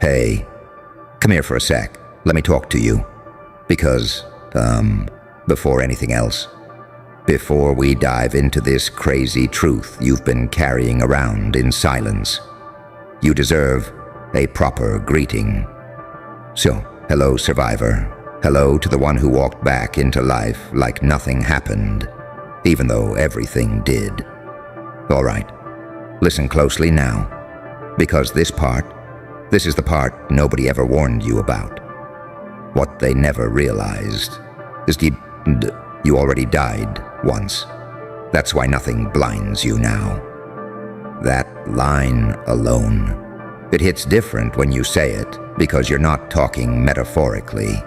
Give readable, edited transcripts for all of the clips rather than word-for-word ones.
Hey, come here for a sec. Let me talk to you. Because, before anything else, before we dive into this crazy truth you've been carrying around in silence, you deserve a proper greeting. So, hello, survivor. Hello to the one who walked back into life like nothing happened, even though everything did. All right, listen closely now, because this is the part nobody ever warned you about. What they never realized is you already died once. That's why nothing blinds you now. That line alone, it hits different when you say it, because you're not talking metaphorically.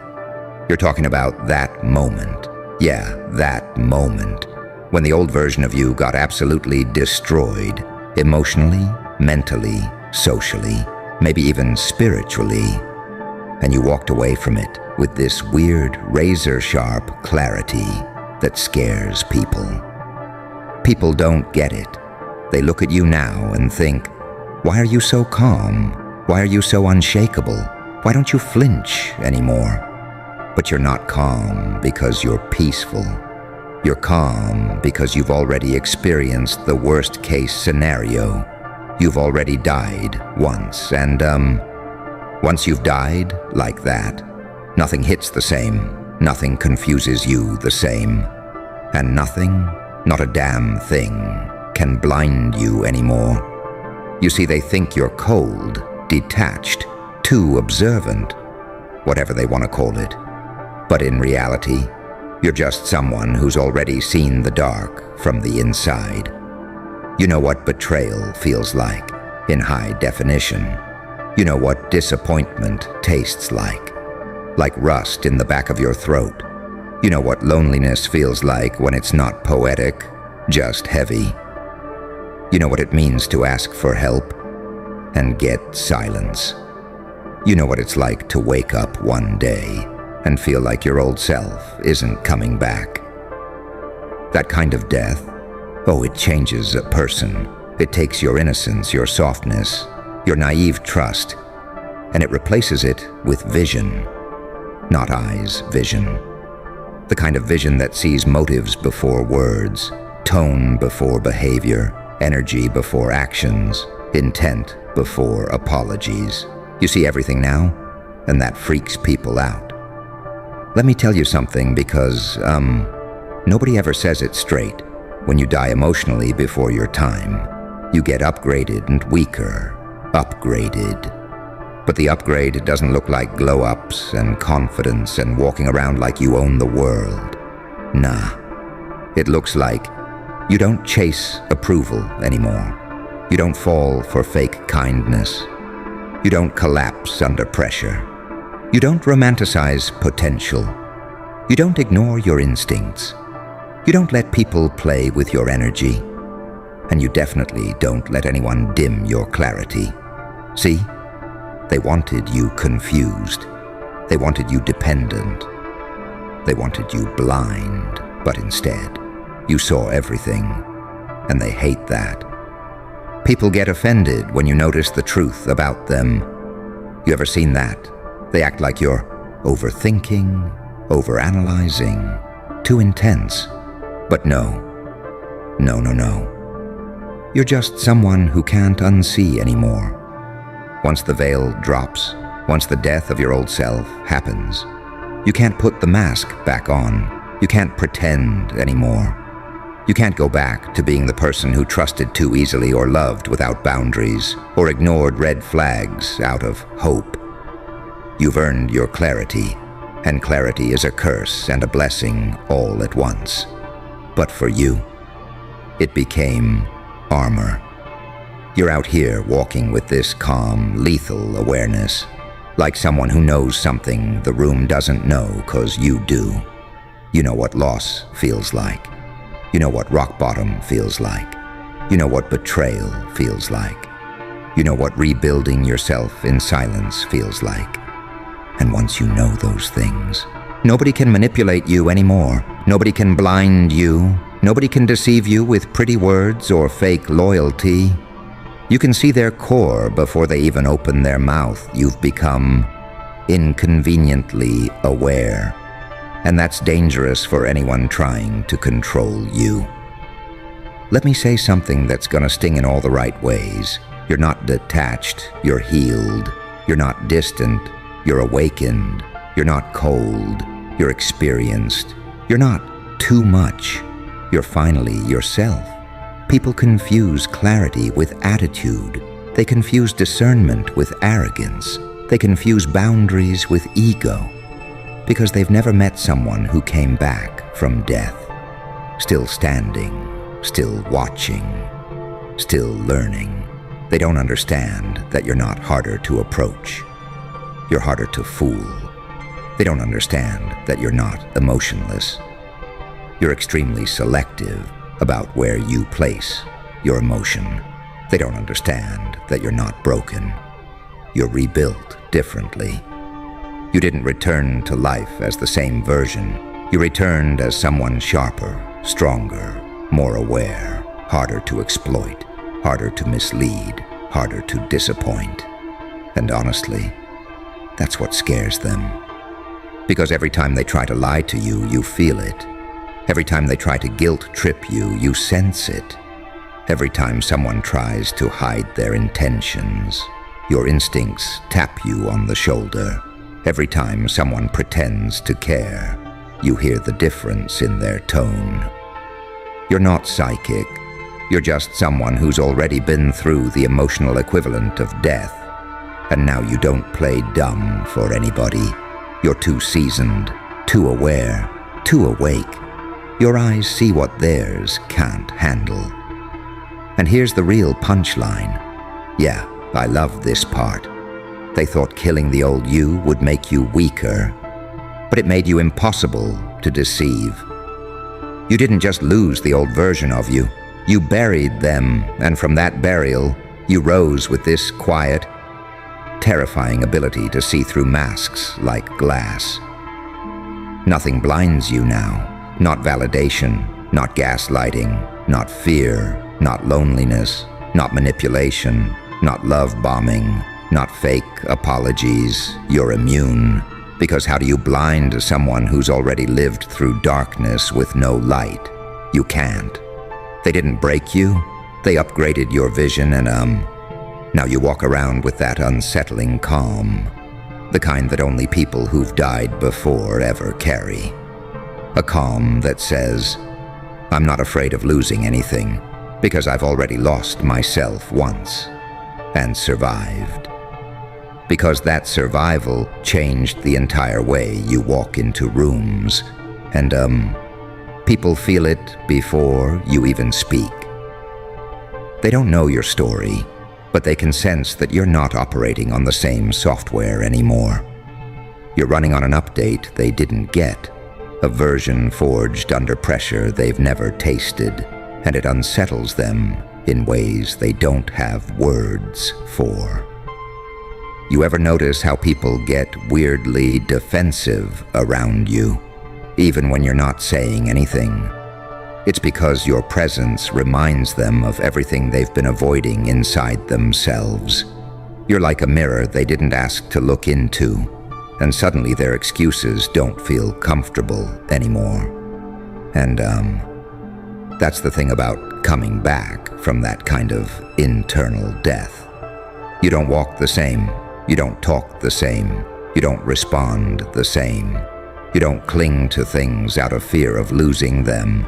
You're talking about that moment. Yeah, that moment. When the old version of you got absolutely destroyed, emotionally, mentally, socially, maybe even spiritually, and you walked away from it with this weird, razor-sharp clarity that scares people. People don't get it. They look at you now and think, why are you so calm? Why are you so unshakable? Why don't you flinch anymore? But you're not calm because you're peaceful. You're calm because you've already experienced the worst-case scenario. You've already died once, and once you've died like that, nothing hits the same, nothing confuses you the same, and nothing, not a damn thing, can blind you anymore. You see, they think you're cold, detached, too observant, whatever they want to call it. But in reality, you're just someone who's already seen the dark from the inside. You know what betrayal feels like in high definition. You know what disappointment tastes like rust in the back of your throat. You know what loneliness feels like when it's not poetic, just heavy. You know what it means to ask for help and get silence. You know what it's like to wake up one day and feel like your old self isn't coming back. That kind of death, oh, it changes a person. It takes your innocence, your softness, your naive trust, and it replaces it with vision. Not eyes, vision. The kind of vision that sees motives before words, tone before behavior, energy before actions, intent before apologies. You see everything now, and that freaks people out. Let me tell you something, because, nobody ever says it straight. When you die emotionally before your time, you get upgraded and weaker. Upgraded. But the upgrade doesn't look like glow-ups and confidence and walking around like you own the world. Nah. It looks like you don't chase approval anymore. You don't fall for fake kindness. You don't collapse under pressure. You don't romanticize potential. You don't ignore your instincts. You don't let people play with your energy. And you definitely don't let anyone dim your clarity. See? They wanted you confused. They wanted you dependent. They wanted you blind. But instead, you saw everything. And they hate that. People get offended when you notice the truth about them. You ever seen that? They act like you're overthinking, overanalyzing, too intense. But no. You're just someone who can't unsee anymore. Once the veil drops, once the death of your old self happens, you can't put the mask back on. You can't pretend anymore. You can't go back to being the person who trusted too easily or loved without boundaries or ignored red flags out of hope. You've earned your clarity, and clarity is a curse and a blessing all at once. But for you, it became armor. You're out here walking with this calm, lethal awareness, like someone who knows something the room doesn't know 'cause you do. You know what loss feels like. You know what rock bottom feels like. You know what betrayal feels like. You know what rebuilding yourself in silence feels like. And once you know those things, nobody can manipulate you anymore. Nobody can blind you. Nobody can deceive you with pretty words or fake loyalty. You can see their core before they even open their mouth. You've become inconveniently aware, and that's dangerous for anyone trying to control you. Let me say something that's gonna sting in all the right ways. You're not detached, you're healed. You're not distant, you're awakened. You're not cold, you're experienced. You're not too much, you're finally yourself. People confuse clarity with attitude. They confuse discernment with arrogance. They confuse boundaries with ego, because they've never met someone who came back from death, still standing, still watching, still learning. They don't understand that you're not harder to approach. You're harder to fool. They don't understand that you're not emotionless. You're extremely selective about where you place your emotion. They don't understand that you're not broken. You're rebuilt differently. You didn't return to life as the same version. You returned as someone sharper, stronger, more aware, harder to exploit, harder to mislead, harder to disappoint. And honestly, that's what scares them. Because every time they try to lie to you, you feel it. Every time they try to guilt trip you, you sense it. Every time someone tries to hide their intentions, your instincts tap you on the shoulder. Every time someone pretends to care, you hear the difference in their tone. You're not psychic. You're just someone who's already been through the emotional equivalent of death. And now you don't play dumb for anybody. You're too seasoned, too aware, too awake. Your eyes see what theirs can't handle. And here's the real punchline. Yeah, I love this part. They thought killing the old you would make you weaker, but it made you impossible to deceive. You didn't just lose the old version of you. You buried them, and from that burial, you rose with this quiet, terrifying ability to see through masks like glass. Nothing blinds you now. Not validation, not gaslighting, not fear, not loneliness, not manipulation, not love bombing, not fake apologies. You're immune. Because how do you blind someone who's already lived through darkness with no light? You can't. They didn't break you. They upgraded your vision and now you walk around with that unsettling calm. The kind that only people who've died before ever carry. A calm that says, I'm not afraid of losing anything because I've already lost myself once and survived. Because that survival changed the entire way you walk into rooms and people feel it before you even speak. They don't know your story, but they can sense that you're not operating on the same software anymore. You're running on an update they didn't get, a version forged under pressure they've never tasted, and it unsettles them in ways they don't have words for. You ever notice how people get weirdly defensive around you, even when you're not saying anything? It's because your presence reminds them of everything they've been avoiding inside themselves. You're like a mirror they didn't ask to look into, and suddenly their excuses don't feel comfortable anymore. And that's the thing about coming back from that kind of internal death. You don't walk the same. You don't talk the same. You don't respond the same. You don't cling to things out of fear of losing them.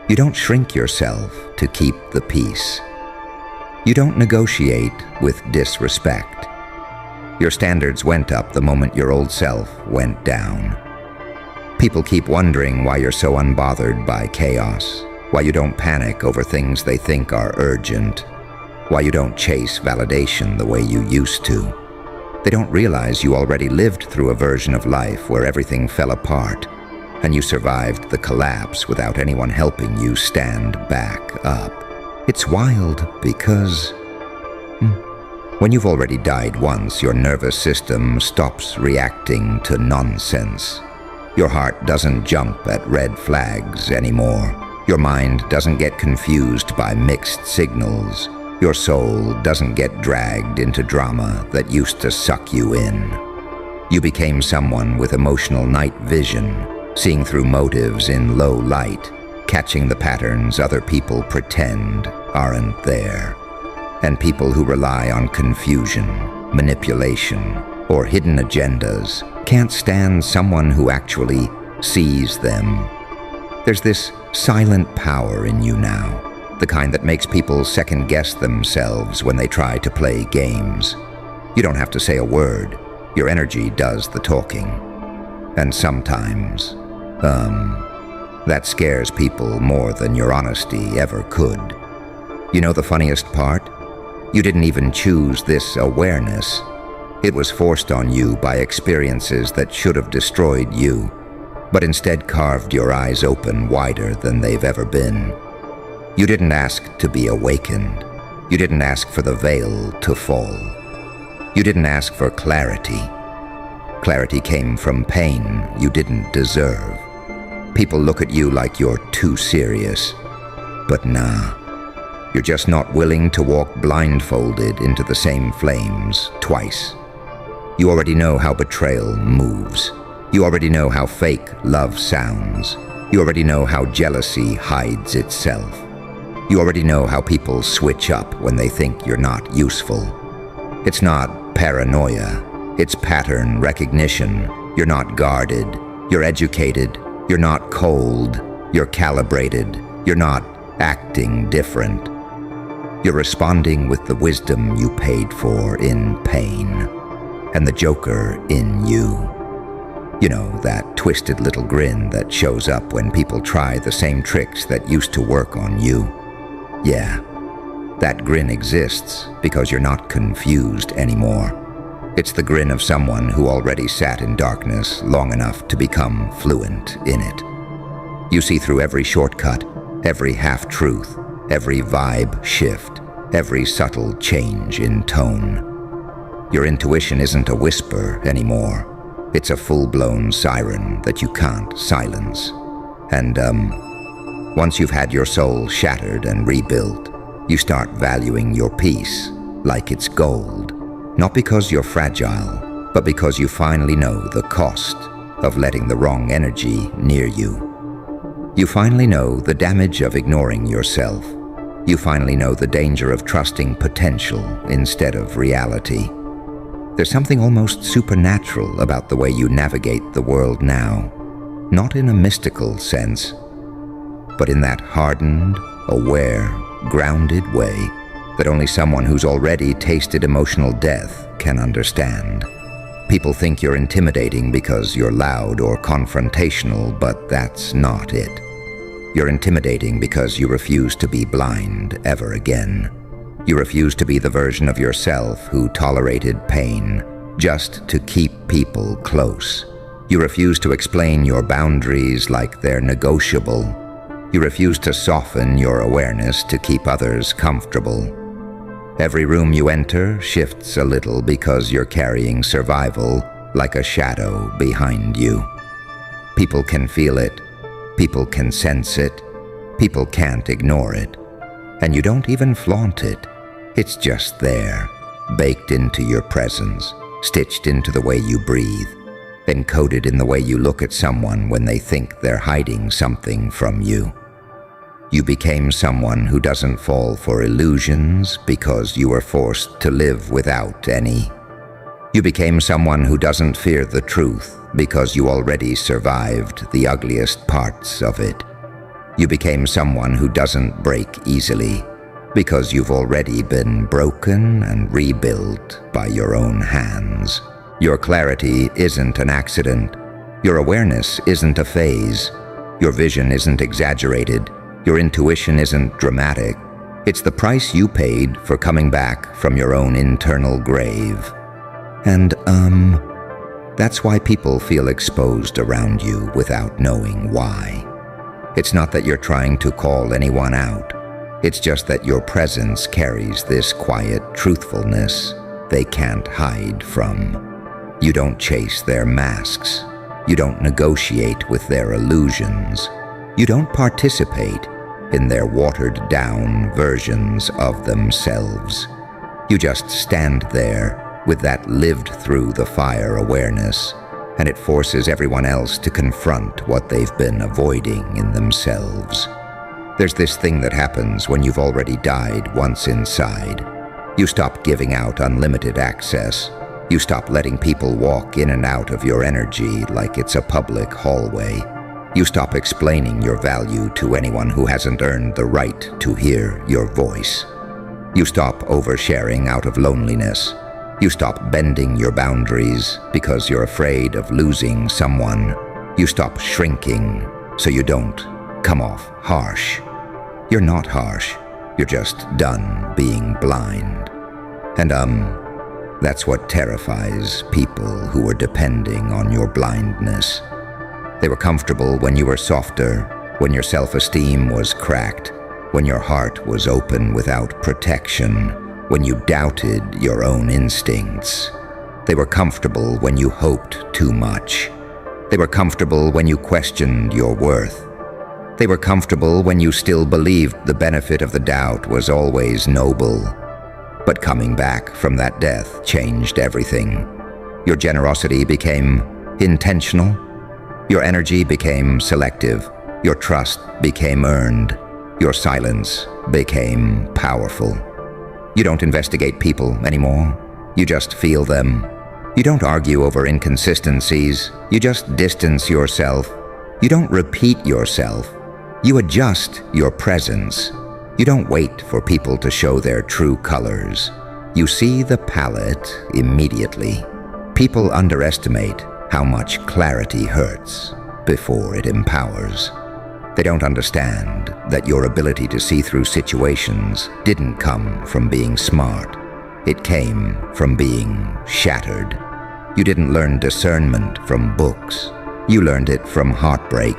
You don't shrink yourself to keep the peace. You don't negotiate with disrespect. Your standards went up the moment your old self went down. People keep wondering why you're so unbothered by chaos, why you don't panic over things they think are urgent, why you don't chase validation the way you used to. They don't realize you already lived through a version of life where everything fell apart, and you survived the collapse without anyone helping you stand back up. It's wild because when you've already died once, your nervous system stops reacting to nonsense. Your heart doesn't jump at red flags anymore. Your mind doesn't get confused by mixed signals. Your soul doesn't get dragged into drama that used to suck you in. You became someone with emotional night vision, seeing through motives in low light, catching the patterns other people pretend aren't there. And people who rely on confusion, manipulation, or hidden agendas can't stand someone who actually sees them. There's this silent power in you now, the kind that makes people second-guess themselves when they try to play games. You don't have to say a word. Your energy does the talking. And sometimes, that scares people more than your honesty ever could. You know the funniest part? You didn't even choose this awareness. It was forced on you by experiences that should have destroyed you, but instead carved your eyes open wider than they've ever been. You didn't ask to be awakened. You didn't ask for the veil to fall. You didn't ask for clarity. Clarity came from pain you didn't deserve. People look at you like you're too serious, but nah. You're just not willing to walk blindfolded into the same flames twice. You already know how betrayal moves. You already know how fake love sounds. You already know how jealousy hides itself. You already know how people switch up when they think you're not useful. It's not paranoia. It's pattern recognition. You're not guarded. You're educated. You're not cold. You're calibrated. You're not acting different. You're responding with the wisdom you paid for in pain, and the Joker in you. You know, that twisted little grin that shows up when people try the same tricks that used to work on you. Yeah, that grin exists because you're not confused anymore. It's the grin of someone who already sat in darkness long enough to become fluent in it. You see through every shortcut, every half-truth, every vibe shift, every subtle change in tone. Your intuition isn't a whisper anymore. It's a full-blown siren that you can't silence. And, once you've had your soul shattered and rebuilt, you start valuing your peace like it's gold. Not because you're fragile, but because you finally know the cost of letting the wrong energy near you. You finally know the damage of ignoring yourself. You finally know the danger of trusting potential instead of reality. There's something almost supernatural about the way you navigate the world now. Not in a mystical sense, but in that hardened, aware, grounded way that only someone who's already tasted emotional death can understand. People think you're intimidating because you're loud or confrontational, but that's not it. You're intimidating because you refuse to be blind ever again. You refuse to be the version of yourself who tolerated pain just to keep people close. You refuse to explain your boundaries like they're negotiable. You refuse to soften your awareness to keep others comfortable. Every room you enter shifts a little because you're carrying survival like a shadow behind you. People can feel it. People can sense it. People can't ignore it. And you don't even flaunt it. It's just there, baked into your presence, stitched into the way you breathe, encoded in the way you look at someone when they think they're hiding something from you. You became someone who doesn't fall for illusions because you were forced to live without any. You became someone who doesn't fear the truth because you already survived the ugliest parts of it. You became someone who doesn't break easily because you've already been broken and rebuilt by your own hands. Your clarity isn't an accident. Your awareness isn't a phase. Your vision isn't exaggerated. Your intuition isn't dramatic. It's the price you paid for coming back from your own internal grave. And, that's why people feel exposed around you without knowing why. It's not that you're trying to call anyone out. It's just that your presence carries this quiet truthfulness they can't hide from. You don't chase their masks. You don't negotiate with their illusions. You don't participate, in their watered-down versions of themselves. You just stand there with that lived-through-the-fire awareness, and it forces everyone else to confront what they've been avoiding in themselves. There's this thing that happens when you've already died once inside. You stop giving out unlimited access. You stop letting people walk in and out of your energy like it's a public hallway. You stop explaining your value to anyone who hasn't earned the right to hear your voice. You stop oversharing out of loneliness. You stop bending your boundaries because you're afraid of losing someone. You stop shrinking so you don't come off harsh. You're not harsh. You're just done being blind. And that's what terrifies people who are depending on your blindness. They were comfortable when you were softer, when your self-esteem was cracked, when your heart was open without protection, when you doubted your own instincts. They were comfortable when you hoped too much. They were comfortable when you questioned your worth. They were comfortable when you still believed the benefit of the doubt was always noble. But coming back from that death changed everything. Your generosity became intentional. Your energy became selective. Your trust became earned. Your silence became powerful. You don't investigate people anymore. You just feel them. You don't argue over inconsistencies. You just distance yourself. You don't repeat yourself. You adjust your presence. You don't wait for people to show their true colors. You see the palette immediately. People underestimate how much clarity hurts before it empowers. They don't understand that your ability to see through situations didn't come from being smart. It came from being shattered. You didn't learn discernment from books. You learned it from heartbreak.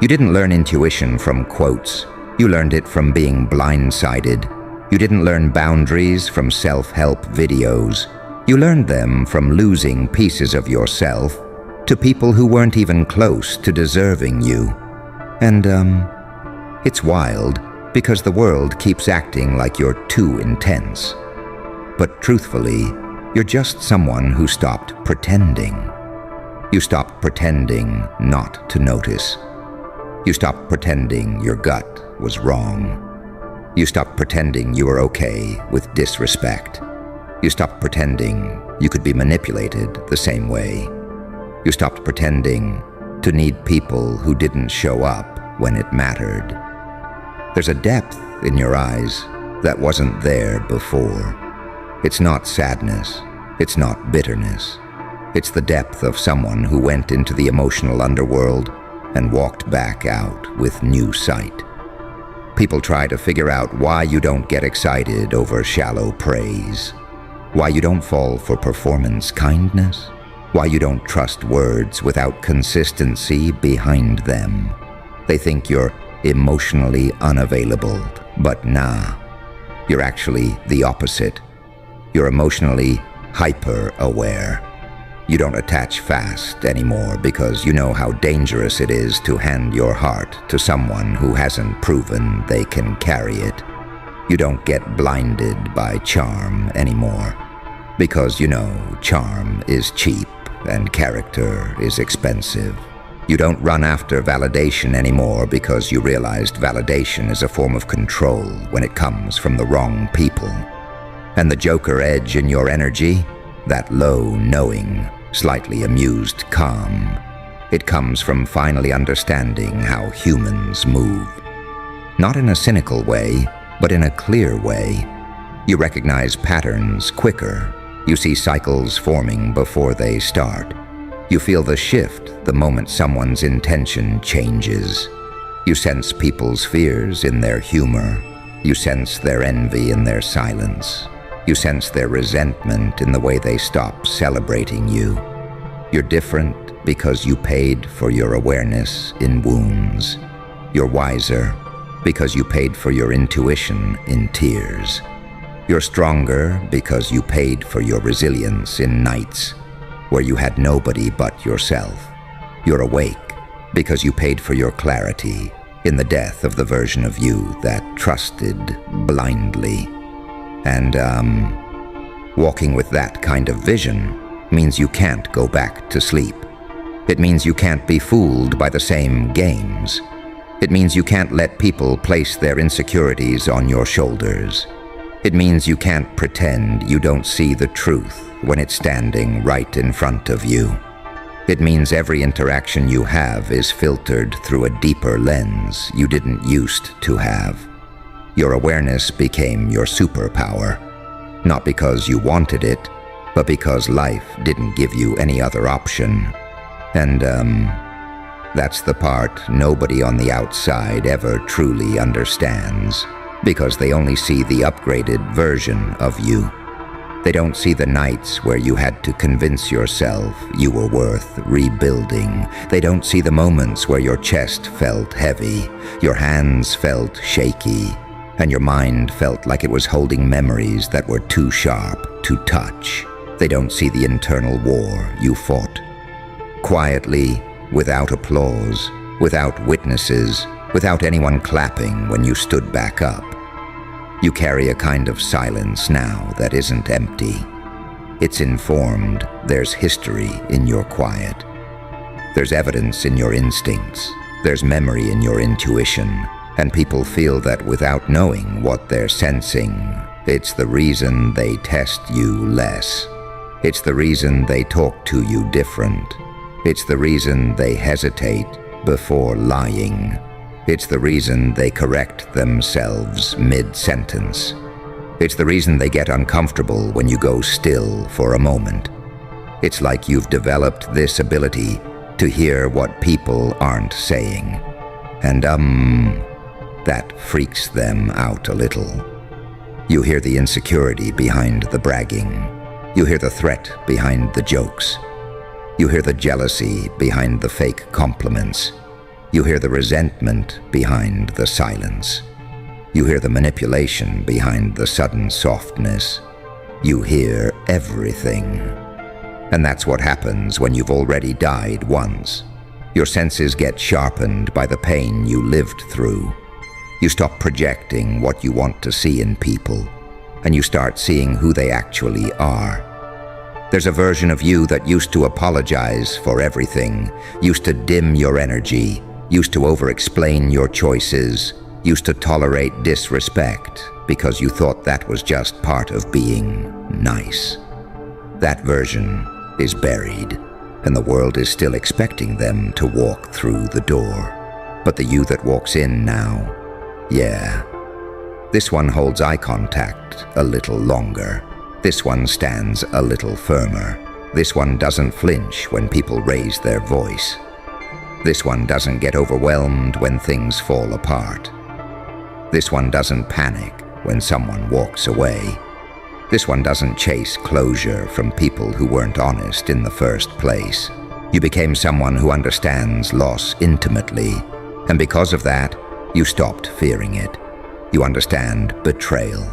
You didn't learn intuition from quotes. You learned it from being blindsided. You didn't learn boundaries from self-help videos. You learned them from losing pieces of yourself to people who weren't even close to deserving you. And, it's wild because the world keeps acting like you're too intense. But truthfully, you're just someone who stopped pretending. You stopped pretending not to notice. You stopped pretending your gut was wrong. You stopped pretending you were okay with disrespect. You stopped pretending you could be manipulated the same way. You stopped pretending to need people who didn't show up when it mattered. There's a depth in your eyes that wasn't there before. It's not sadness. It's not bitterness. It's the depth of someone who went into the emotional underworld and walked back out with new sight. People try to figure out why you don't get excited over shallow praise, why you don't fall for performance kindness, why you don't trust words without consistency behind them. They think you're emotionally unavailable, but nah, you're actually the opposite. You're emotionally hyper-aware. You don't attach fast anymore because you know how dangerous it is to hand your heart to someone who hasn't proven they can carry it. You don't get blinded by charm anymore because you know charm is cheap and character is expensive. You don't run after validation anymore because you realized validation is a form of control when it comes from the wrong people. And the joker edge in your energy, that low, knowing, slightly amused calm, it comes from finally understanding how humans move. Not in a cynical way, but in a clear way. You recognize patterns quicker. You see cycles forming before they start. You feel the shift the moment someone's intention changes. You sense people's fears in their humor. You sense their envy in their silence. You sense their resentment in the way they stop celebrating you. You're different because you paid for your awareness in wounds. You're wiser because you paid for your intuition in tears. You're stronger because you paid for your resilience in nights where you had nobody but yourself. You're awake because you paid for your clarity in the death of the version of you that trusted blindly. And, walking with that kind of vision means you can't go back to sleep. It means you can't be fooled by the same games. It means you can't let people place their insecurities on your shoulders. It means you can't pretend you don't see the truth when it's standing right in front of you. It means every interaction you have is filtered through a deeper lens you didn't used to have. Your awareness became your superpower, not because you wanted it, but because life didn't give you any other option. And, that's the part nobody on the outside ever truly understands, because they only see the upgraded version of you. They don't see the nights where you had to convince yourself you were worth rebuilding. They don't see the moments where your chest felt heavy, your hands felt shaky, and your mind felt like it was holding memories that were too sharp to touch. They don't see the internal war you fought. Quietly, without applause, without witnesses, without anyone clapping when you stood back up. You carry a kind of silence now that isn't empty. It's informed. There's history in your quiet. There's evidence in your instincts. There's memory in your intuition. And people feel that without knowing what they're sensing, it's the reason they test you less. It's the reason they talk to you different. It's the reason they hesitate before lying. It's the reason they correct themselves mid-sentence. It's the reason they get uncomfortable when you go still for a moment. It's like you've developed this ability to hear what people aren't saying. And, that freaks them out a little. You hear the insecurity behind the bragging. You hear the threat behind the jokes. You hear the jealousy behind the fake compliments. You hear the resentment behind the silence. You hear the manipulation behind the sudden softness. You hear everything. And that's what happens when you've already died once. Your senses get sharpened by the pain you lived through. You stop projecting what you want to see in people, and you start seeing who they actually are. There's a version of you that used to apologize for everything, used to dim your energy, used to over-explain your choices, used to tolerate disrespect because you thought that was just part of being nice. That version is buried, and the world is still expecting them to walk through the door. But the you that walks in now, yeah. This one holds eye contact a little longer. This one stands a little firmer. This one doesn't flinch when people raise their voice. This one doesn't get overwhelmed when things fall apart. This one doesn't panic when someone walks away. This one doesn't chase closure from people who weren't honest in the first place. You became someone who understands loss intimately, and because of that, you stopped fearing it. You understand betrayal,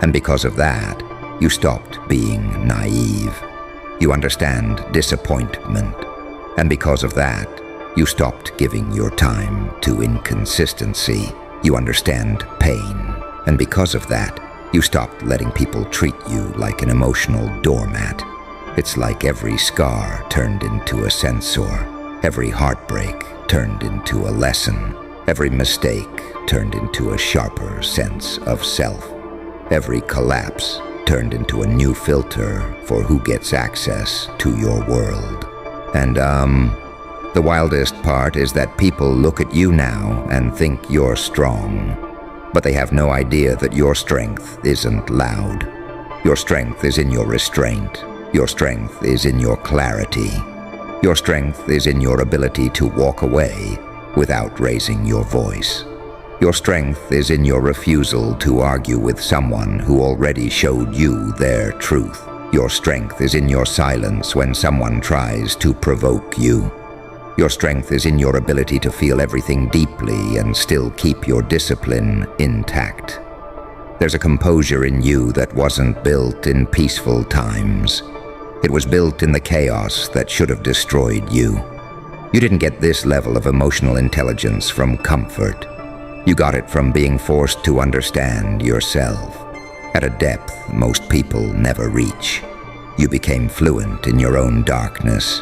and because of that, you stopped being naive. You understand disappointment, and because of that, you stopped giving your time to inconsistency. You understand pain, and because of that, you stopped letting people treat you like an emotional doormat. It's like every scar turned into a sensor, every heartbreak turned into a lesson, every mistake turned into a sharper sense of self, every collapse turned into a new filter for who gets access to your world. And, the wildest part is that people look at you now and think you're strong, but they have no idea that your strength isn't loud. Your strength is in your restraint. Your strength is in your clarity. Your strength is in your ability to walk away without raising your voice. Your strength is in your refusal to argue with someone who already showed you their truth. Your strength is in your silence when someone tries to provoke you. Your strength is in your ability to feel everything deeply and still keep your discipline intact. There's a composure in you that wasn't built in peaceful times. It was built in the chaos that should have destroyed you. You didn't get this level of emotional intelligence from comfort. You got it from being forced to understand yourself at a depth most people never reach. You became fluent in your own darkness.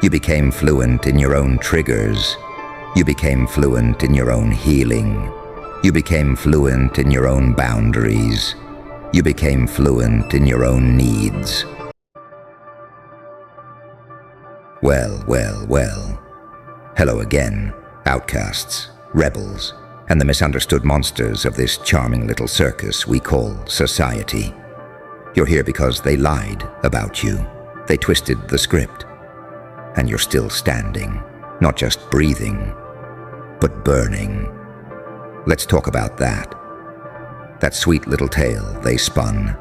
You became fluent in your own triggers. You became fluent in your own healing. You became fluent in your own boundaries. You became fluent in your own needs. Well, well, well. Hello again, outcasts, rebels, and the misunderstood monsters of this charming little circus we call society. You're here because they lied about you. They twisted the script. And you're still standing, not just breathing, but burning. Let's talk about that. That sweet little tale they spun.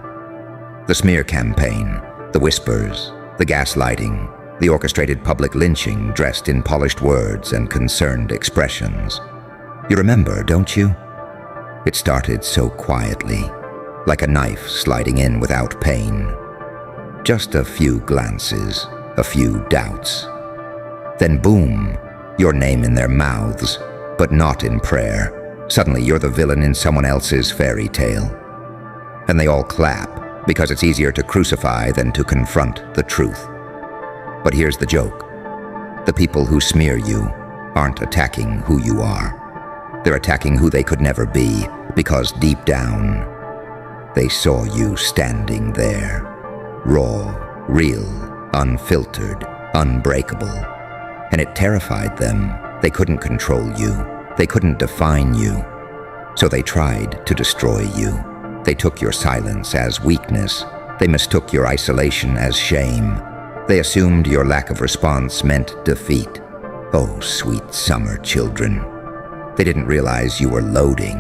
The smear campaign, the whispers, the gaslighting, the orchestrated public lynching dressed in polished words and concerned expressions. You remember, don't you? It started so quietly, like a knife sliding in without pain. Just a few glances, a few doubts. Then boom, your name in their mouths, but not in prayer. Suddenly you're the villain in someone else's fairy tale. And they all clap, because it's easier to crucify than to confront the truth. But here's the joke. The people who smear you aren't attacking who you are. They're attacking who they could never be, because deep down, they saw you standing there. Raw, real, unfiltered, unbreakable. And it terrified them. They couldn't control you. They couldn't define you. So they tried to destroy you. They took your silence as weakness. They mistook your isolation as shame. They assumed your lack of response meant defeat. Oh, sweet summer children. They didn't realize you were loading.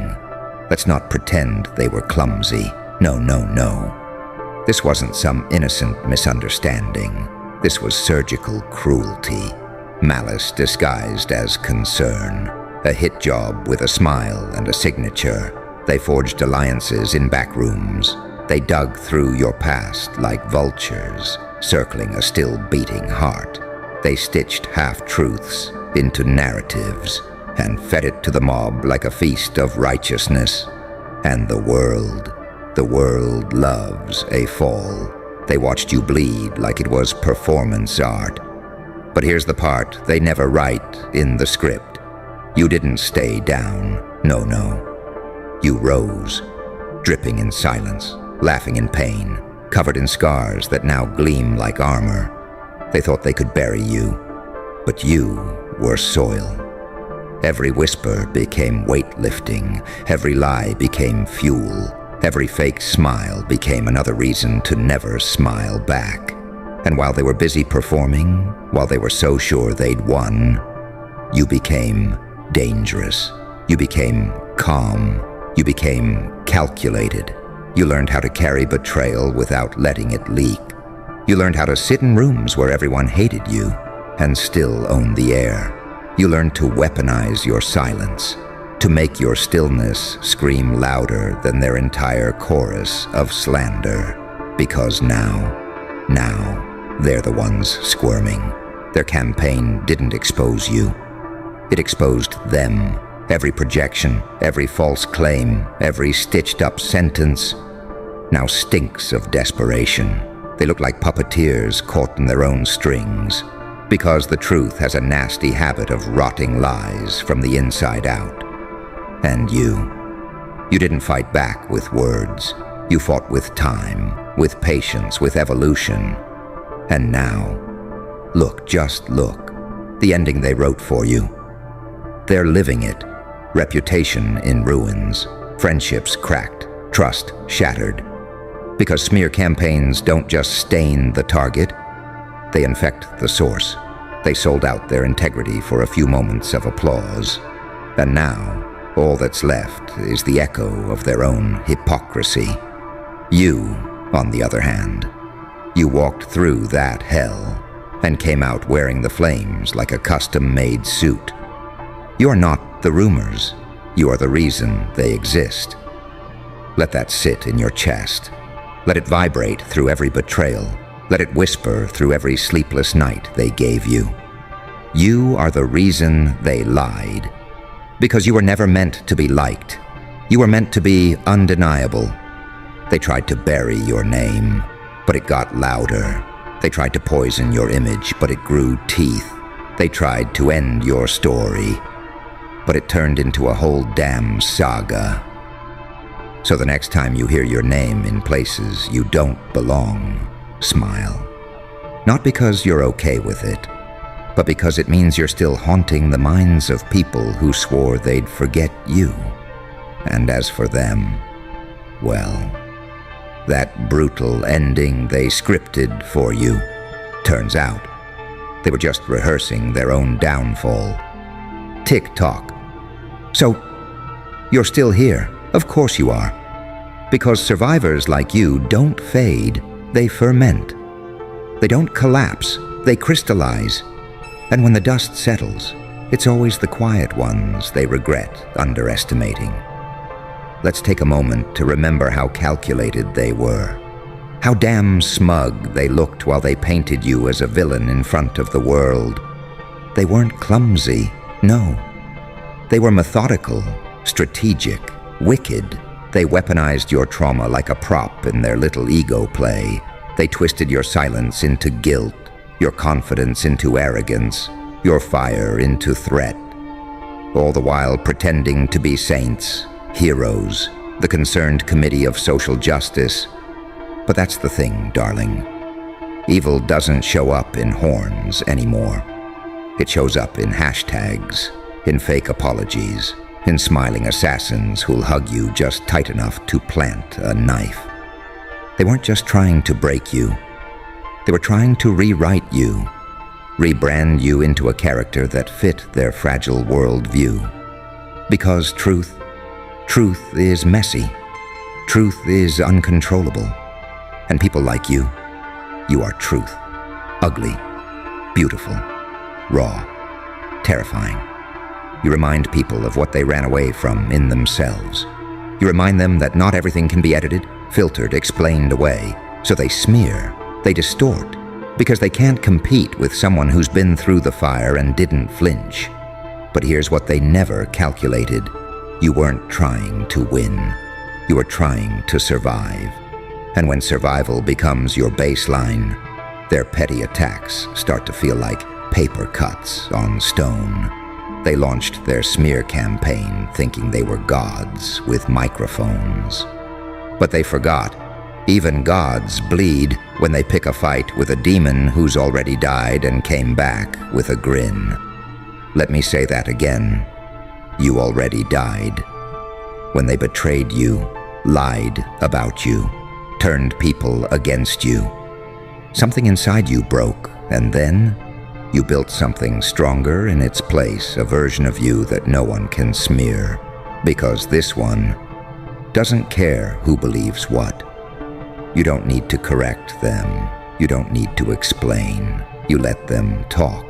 Let's not pretend they were clumsy. No, no, no. This wasn't some innocent misunderstanding. This was surgical cruelty. Malice disguised as concern. A hit job with a smile and a signature. They forged alliances in back rooms. They dug through your past like vultures, circling a still beating heart. They stitched half-truths into narratives and fed it to the mob like a feast of righteousness. And the world loves a fall. They watched you bleed like it was performance art. But here's the part they never write in the script. You didn't stay down. No, no. You rose, dripping in silence, laughing in pain, covered in scars that now gleam like armor. They thought they could bury you, but you were soil. Every whisper became weightlifting. Every lie became fuel. Every fake smile became another reason to never smile back. And while they were busy performing, while they were so sure they'd won, you became dangerous. You became calm. You became calculated. You learned how to carry betrayal without letting it leak. You learned how to sit in rooms where everyone hated you and still own the air. You learned to weaponize your silence, to make your stillness scream louder than their entire chorus of slander. Because now, they're the ones squirming. Their campaign didn't expose you. It exposed them. Every projection, every false claim, every stitched-up sentence now stinks of desperation. They look like puppeteers caught in their own strings, because the truth has a nasty habit of rotting lies from the inside out. And you didn't fight back with words. You fought with time, with patience, with evolution. And now, look, just look, the ending they wrote for you. They're living it. Reputation in ruins, friendships cracked, trust shattered. Because smear campaigns don't just stain the target, they infect the source. They sold out their integrity for a few moments of applause. And now, all that's left is the echo of their own hypocrisy. You, on the other hand, you walked through that hell and came out wearing the flames like a custom-made suit. You're not the rumors. You are the reason they exist. Let that sit in your chest. Let it vibrate through every betrayal. Let it whisper through every sleepless night they gave you. You are the reason they lied. Because you were never meant to be liked. You were meant to be undeniable. They tried to bury your name, but it got louder. They tried to poison your image, but it grew teeth. They tried to end your story, but it turned into a whole damn saga. So the next time you hear your name in places you don't belong, smile. Not because you're okay with it, but because it means you're still haunting the minds of people who swore they'd forget you. And as for them, well, that brutal ending they scripted for you, turns out they were just rehearsing their own downfall. Tick-tock. So, you're still here. Of course you are. Because survivors like you don't fade, they ferment. They don't collapse, they crystallize. And when the dust settles, it's always the quiet ones they regret underestimating. Let's take a moment to remember how calculated they were. How damn smug they looked while they painted you as a villain in front of the world. They weren't clumsy, no. They were methodical, strategic, wicked. They weaponized your trauma like a prop in their little ego play. They twisted your silence into guilt, your confidence into arrogance, your fire into threat. All the while pretending to be saints, heroes, the concerned committee of social justice. But that's the thing, darling. Evil doesn't show up in horns anymore. It shows up in hashtags, in fake apologies, in smiling assassins who'll hug you just tight enough to plant a knife. They weren't just trying to break you. They were trying to rewrite you, rebrand you into a character that fit their fragile worldview. Because truth is messy. Truth is uncontrollable. And people like you are truth. Ugly, beautiful, raw, terrifying. You remind people of what they ran away from in themselves. You remind them that not everything can be edited, filtered, explained away. So they smear, they distort, because they can't compete with someone who's been through the fire and didn't flinch. But here's what they never calculated. You weren't trying to win. You were trying to survive. And when survival becomes your baseline, their petty attacks start to feel like paper cuts on stone. They launched their smear campaign thinking they were gods with microphones. But they forgot, even gods bleed when they pick a fight with a demon who's already died and came back with a grin. Let me say that again. You already died. When they betrayed you, lied about you, turned people against you. Something inside you broke, and then you built something stronger in its place, a version of you that no one can smear, because this one doesn't care who believes what. You don't need to correct them. You don't need to explain. You let them talk.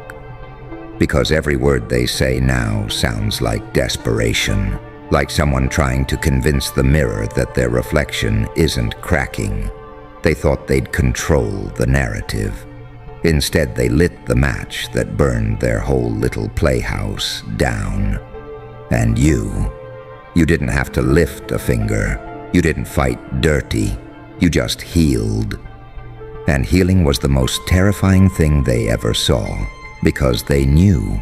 Because every word they say now sounds like desperation, like someone trying to convince the mirror that their reflection isn't cracking. They thought they'd control the narrative. Instead, they lit the match that burned their whole little playhouse down. And you didn't have to lift a finger. You didn't fight dirty. You just healed. And healing was the most terrifying thing they ever saw, because they knew.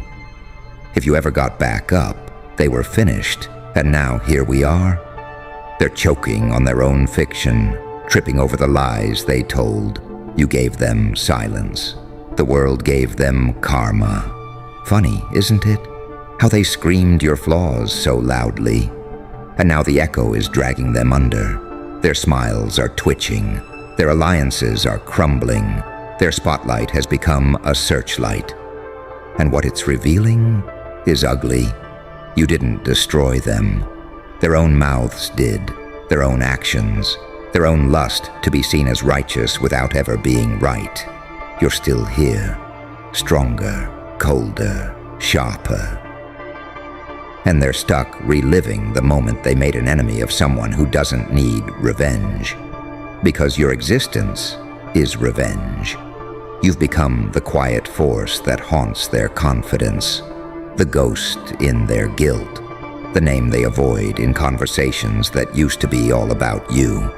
If you ever got back up, they were finished, and now here we are. They're choking on their own fiction, tripping over the lies they told. You gave them silence. The world gave them karma. Funny, isn't it? How they screamed your flaws so loudly. And now the echo is dragging them under. Their smiles are twitching. Their alliances are crumbling. Their spotlight has become a searchlight. And what it's revealing is ugly. You didn't destroy them. Their own mouths did. Their own actions. Their own lust to be seen as righteous without ever being right. You're still here. Stronger, colder, sharper. And they're stuck reliving the moment they made an enemy of someone who doesn't need revenge. Because your existence is revenge. You've become the quiet force that haunts their confidence, the ghost in their guilt, the name they avoid in conversations that used to be all about you.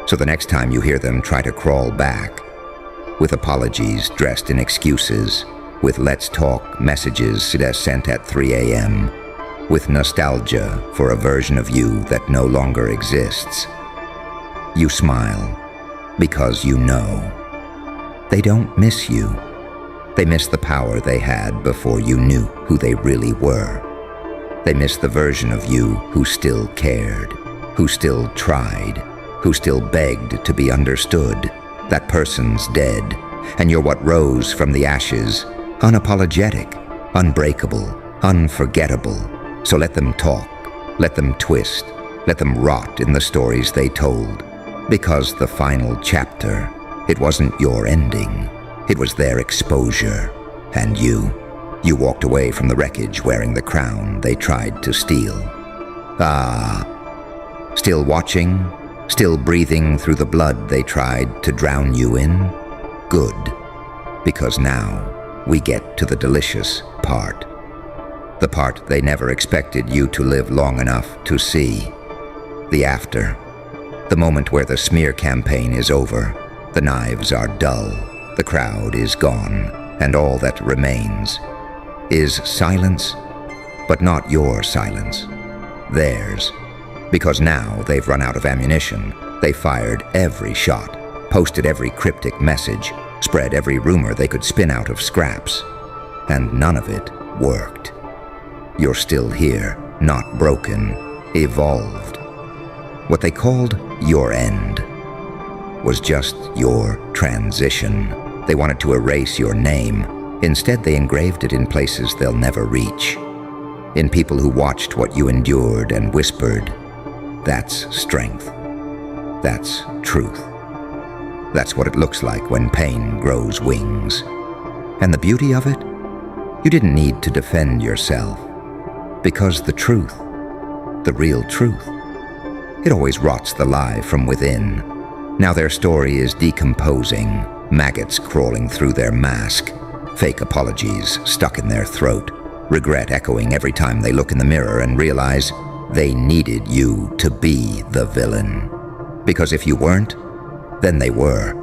So the next time you hear them try to crawl back, with apologies dressed in excuses, with let's talk messages sent at 3 a.m., with nostalgia for a version of you that no longer exists, you smile because you know. They don't miss you. They miss the power they had before you knew who they really were. They miss the version of you who still cared, who still tried, who still begged to be understood. That person's dead, and you're what rose from the ashes, unapologetic, unbreakable, unforgettable. So let them talk, let them twist, let them rot in the stories they told. Because the final chapter, it wasn't your ending, it was their exposure. And you walked away from the wreckage wearing the crown they tried to steal. Still watching, still breathing through the blood they tried to drown you in? Good, because now we get to the delicious part. The part they never expected you to live long enough to see. The after. The moment where the smear campaign is over, the knives are dull, the crowd is gone, and all that remains is silence, but not your silence, theirs. Because now they've run out of ammunition, they fired every shot, posted every cryptic message, spread every rumor they could spin out of scraps, and none of it worked. You're still here, not broken, evolved. What they called your end was just your transition. They wanted to erase your name. Instead, they engraved it in places they'll never reach. In people who watched what you endured and whispered, that's strength. That's truth. That's what it looks like when pain grows wings. And the beauty of it? You didn't need to defend yourself. Because the truth, the real truth, it always rots the lie from within. Now their story is decomposing, maggots crawling through their mask, fake apologies stuck in their throat, regret echoing every time they look in the mirror and realize they needed you to be the villain. Because if you weren't, then they were.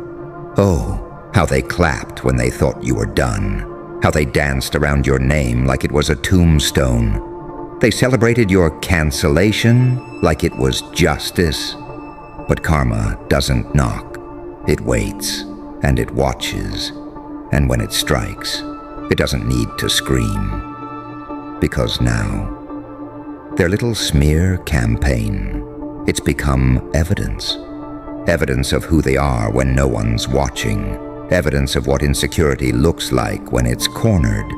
Oh, how they clapped when they thought you were done. How they danced around your name like it was a tombstone. They celebrated your cancellation like it was justice. But karma doesn't knock. It waits, and it watches. And when it strikes, it doesn't need to scream. Because now, their little smear campaign, it's become evidence. Evidence of who they are when no one's watching. Evidence of what insecurity looks like when it's cornered.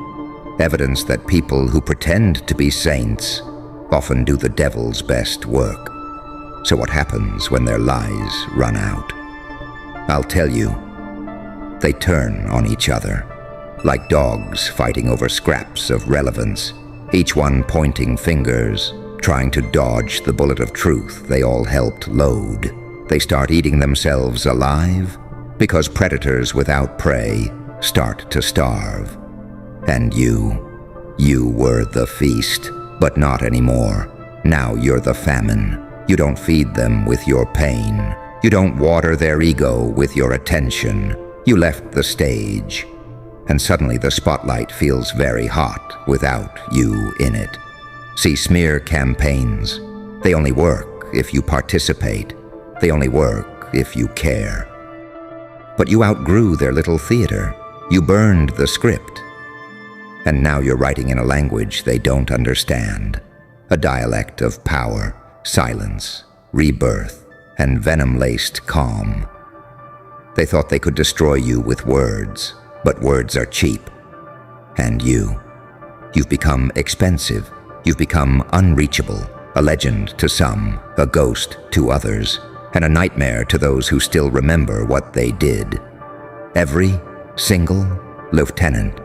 Evidence that people who pretend to be saints often do the devil's best work. So what happens when their lies run out? I'll tell you, they turn on each other, like dogs fighting over scraps of relevance, each one pointing fingers, trying to dodge the bullet of truth they all helped load. They start eating themselves alive because predators without prey start to starve. And you were the feast, but not anymore. Now you're the famine. You don't feed them with your pain. You don't water their ego with your attention. You left the stage, and suddenly the spotlight feels very hot without you in it. See, smear campaigns, they only work if you participate. They only work if you care. But you outgrew their little theater. You burned the script. And now you're writing in a language they don't understand. A dialect of power, silence, rebirth, and venom-laced calm. They thought they could destroy you with words, but words are cheap. And you've become expensive. You've become unreachable, a legend to some, a ghost to others, and a nightmare to those who still remember what they did. Every single lieutenant.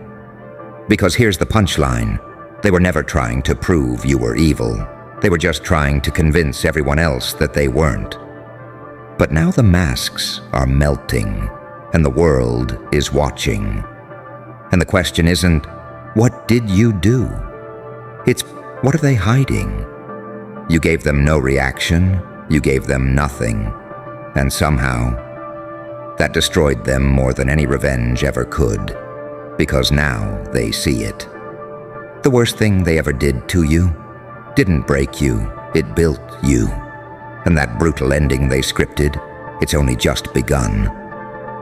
Because here's the punchline. They were never trying to prove you were evil. They were just trying to convince everyone else that they weren't. But now the masks are melting, and the world is watching. And the question isn't, what did you do? It's, what are they hiding? You gave them no reaction, you gave them nothing, and somehow, that destroyed them more than any revenge ever could, because now they see it. The worst thing they ever did to you didn't break you, it built you. And that brutal ending they scripted, it's only just begun.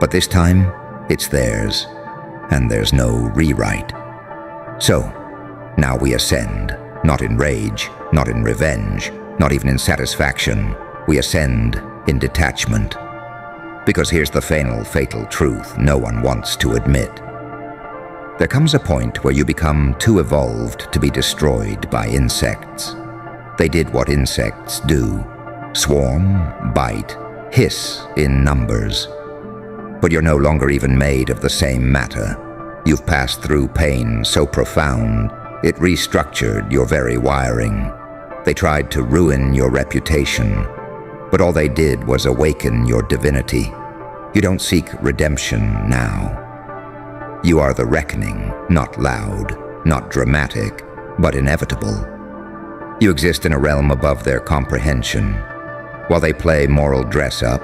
But this time, it's theirs, and there's no rewrite. So, now we ascend, not in rage, not in revenge, not even in satisfaction. We ascend in detachment. Because here's the fatal truth no one wants to admit. There comes a point where you become too evolved to be destroyed by insects. They did what insects do: swarm, bite, hiss in numbers. But you're no longer even made of the same matter. You've passed through pain so profound, it restructured your very wiring. They tried to ruin your reputation, but all they did was awaken your divinity. You don't seek redemption now. You are the reckoning, not loud, not dramatic, but inevitable. You exist in a realm above their comprehension. While they play moral dress-up,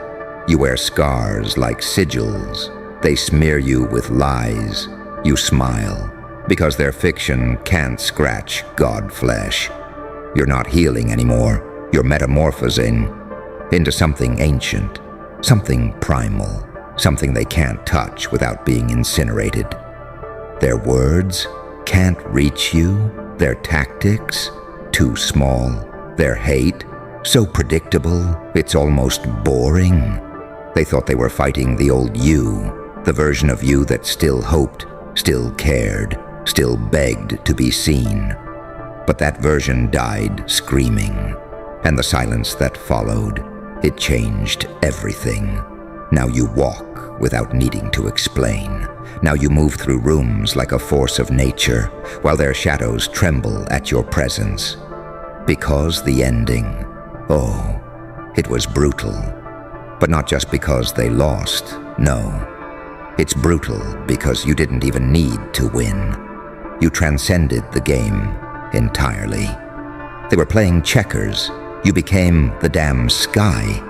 you wear scars like sigils. They smear you with lies. You smile, because their fiction can't scratch God flesh. You're not healing anymore. You're metamorphosing into something ancient, something primal, something they can't touch without being incinerated. Their words can't reach you, their tactics too small, their hate so predictable it's almost boring. They thought they were fighting the old you, the version of you that still hoped, still cared, still begged to be seen. But that version died screaming, and the silence that followed, it changed everything. Now you walk without needing to explain. Now you move through rooms like a force of nature, while their shadows tremble at your presence. Because the ending, oh, it was brutal. But not just because they lost, no. It's brutal because you didn't even need to win. You transcended the game entirely. They were playing checkers. You became the damn sky.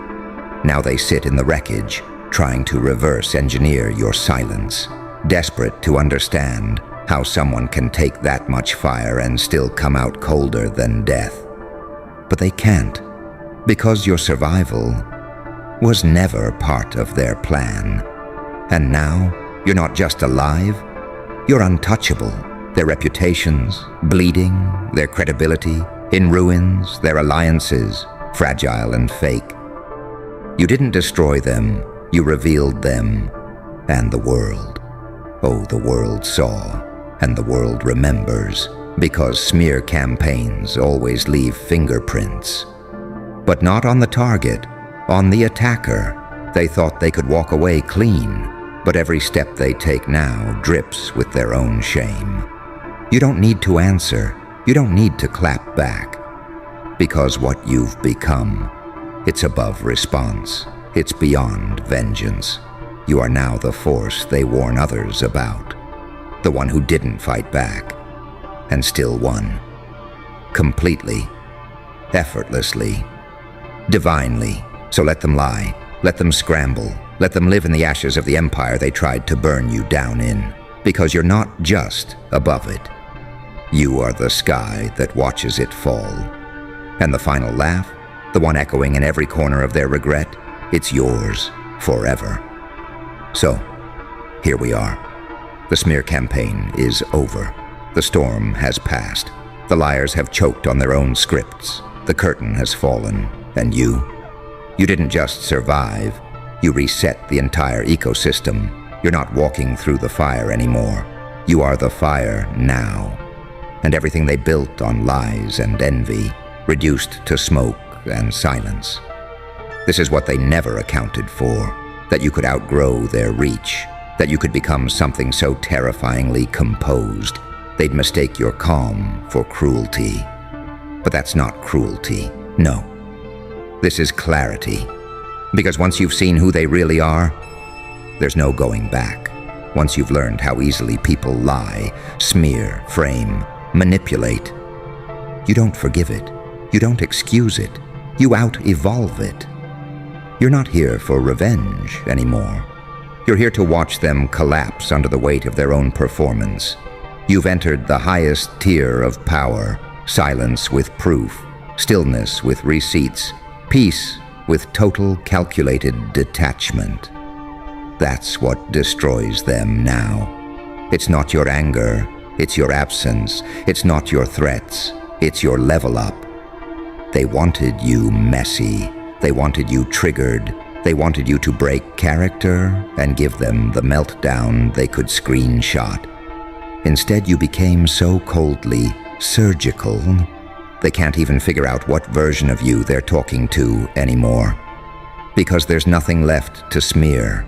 Now they sit in the wreckage, trying to reverse engineer your silence, desperate to understand how someone can take that much fire and still come out colder than death. But they can't, because your survival was never part of their plan. And now, you're not just alive, you're untouchable. Their reputations, bleeding, their credibility, in ruins, their alliances, fragile and fake. You didn't destroy them, you revealed them, and the world. Oh, the world saw, and the world remembers, because smear campaigns always leave fingerprints. But not on the target, on the attacker. They thought they could walk away clean, but every step they take now drips with their own shame. You don't need to answer, you don't need to clap back, because what you've become, it's above response, it's beyond vengeance. You are now the force they warn others about, the one who didn't fight back, and still won. Completely, effortlessly, divinely. So let them lie, let them scramble, let them live in the ashes of the empire they tried to burn you down in, because you're not just above it. You are the sky that watches it fall. And the final laugh, the one echoing in every corner of their regret, it's yours forever. So, here we are. The smear campaign is over. The storm has passed. The liars have choked on their own scripts. The curtain has fallen. And you didn't just survive. You reset the entire ecosystem. You're not walking through the fire anymore. You are the fire now. And everything they built on lies and envy, reduced to smoke and silence. This is what they never accounted for, that you could outgrow their reach, that you could become something so terrifyingly composed, they'd mistake your calm for cruelty. But that's not cruelty, no. This is clarity, because once you've seen who they really are, there's no going back. Once you've learned how easily people lie, smear, frame, manipulate, you don't forgive it. You don't excuse it. You out-evolve it. You're not here for revenge anymore. You're here to watch them collapse under the weight of their own performance. You've entered the highest tier of power, silence with proof, stillness with receipts, peace with total calculated detachment. That's what destroys them now. It's not your anger, it's your absence. It's not your threats, it's your level up. They wanted you messy. They wanted you triggered. They wanted you to break character and give them the meltdown they could screenshot. Instead, you became so coldly surgical, they can't even figure out what version of you they're talking to anymore. Because there's nothing left to smear.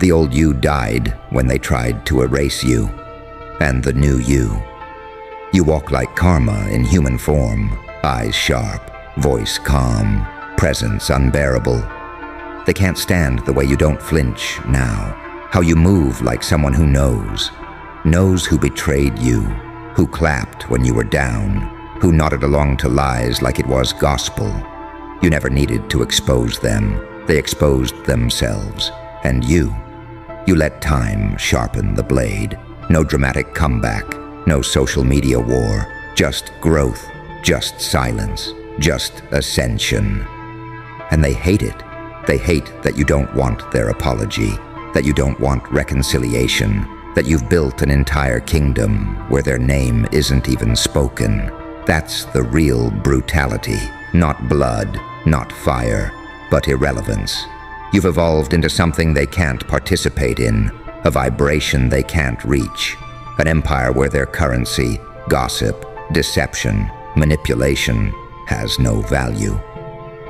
The old you died when they tried to erase you, and the new you. You walk like karma in human form, eyes sharp, voice calm, presence unbearable. They can't stand the way you don't flinch now, how you move like someone who knows who betrayed you, who clapped when you were down, who nodded along to lies like it was gospel. You never needed to expose them. They exposed themselves. And you let time sharpen the blade. No dramatic comeback, no social media war, just growth, just silence, just ascension. And they hate it. They hate that you don't want their apology, that you don't want reconciliation, that you've built an entire kingdom where their name isn't even spoken. That's the real brutality. Not blood, not fire, but irrelevance. You've evolved into something they can't participate in, a vibration they can't reach, an empire where their currency, gossip, deception, manipulation has no value.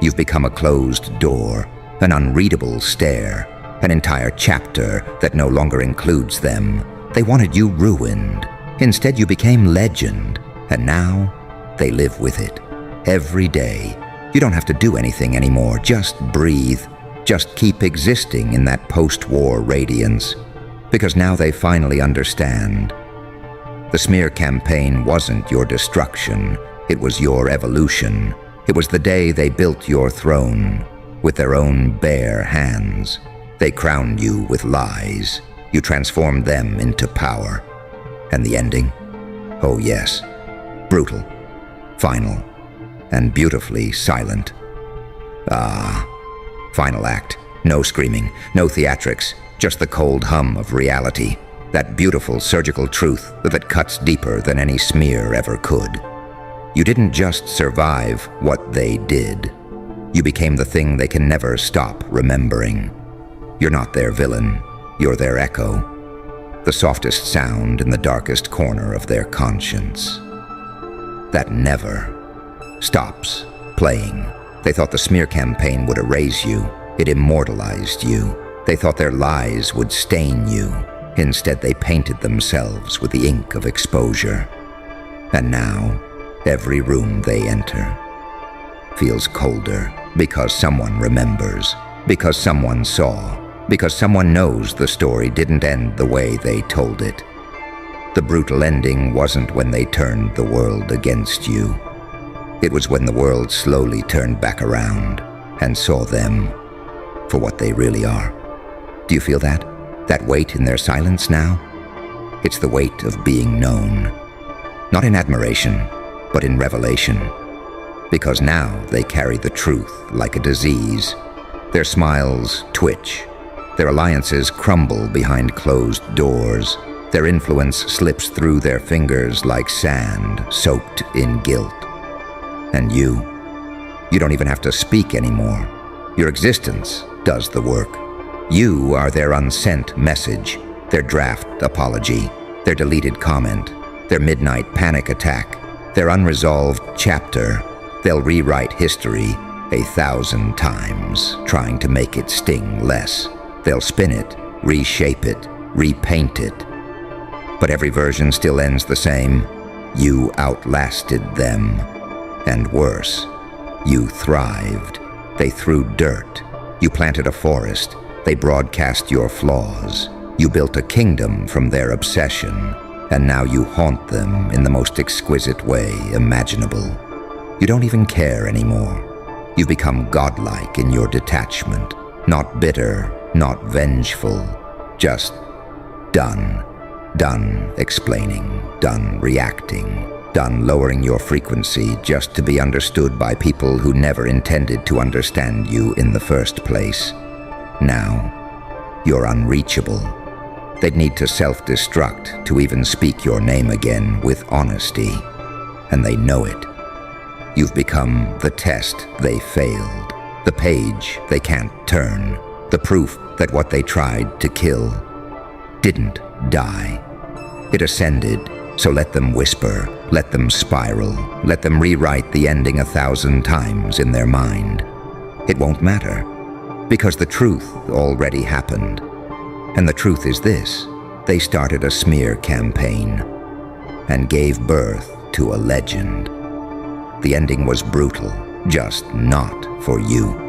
You've become a closed door, an unreadable stare, an entire chapter that no longer includes them. They wanted you ruined. Instead, you became legend, and now they live with it. Every day. You don't have to do anything anymore. Just breathe. Just keep existing in that post-war radiance. Because now they finally understand. The smear campaign wasn't your destruction. It was your evolution. It was the day they built your throne with their own bare hands. They crowned you with lies. You transformed them into power. And the ending? Oh yes. Brutal. Final. And beautifully silent. Ah. Final act. No screaming. No theatrics. Just the cold hum of reality. That beautiful surgical truth that cuts deeper than any smear ever could. You didn't just survive what they did. You became the thing they can never stop remembering. You're not their villain. You're their echo. The softest sound in the darkest corner of their conscience. That never stops playing. They thought the smear campaign would erase you. It immortalized you. They thought their lies would stain you. Instead, they painted themselves with the ink of exposure. And now, every room they enter feels colder because someone remembers, because someone saw, because someone knows the story didn't end the way they told it. The brutal ending wasn't when they turned the world against you. It was when the world slowly turned back around and saw them for what they really are. Do you feel that? That weight in their silence now? It's the weight of being known. Not in admiration, but in revelation. Because now they carry the truth like a disease. Their smiles twitch. Their alliances crumble behind closed doors. Their influence slips through their fingers like sand soaked in guilt. And you don't even have to speak anymore. Your existence does the work. You are their unsent message, their draft apology, their deleted comment, their midnight panic attack, their unresolved chapter. They'll rewrite history 1,000 times, trying to make it sting less. They'll spin it, reshape it, repaint it. But every version still ends the same. You outlasted them. And worse, you thrived. They threw dirt. You planted a forest. They broadcast your flaws. You built a kingdom from their obsession, and now you haunt them in the most exquisite way imaginable. You don't even care anymore. You've become godlike in your detachment, not bitter, not vengeful, just done. Done explaining, done reacting, done lowering your frequency just to be understood by people who never intended to understand you in the first place. Now, you're unreachable. They'd need to self-destruct to even speak your name again with honesty, and they know it. You've become the test they failed, the page they can't turn, the proof that what they tried to kill didn't die. It ascended, so let them whisper, let them spiral, let them rewrite the ending 1,000 times in their mind. It won't matter, because the truth already happened. And the truth is this: they started a smear campaign and gave birth to a legend. The ending was brutal, just not for you.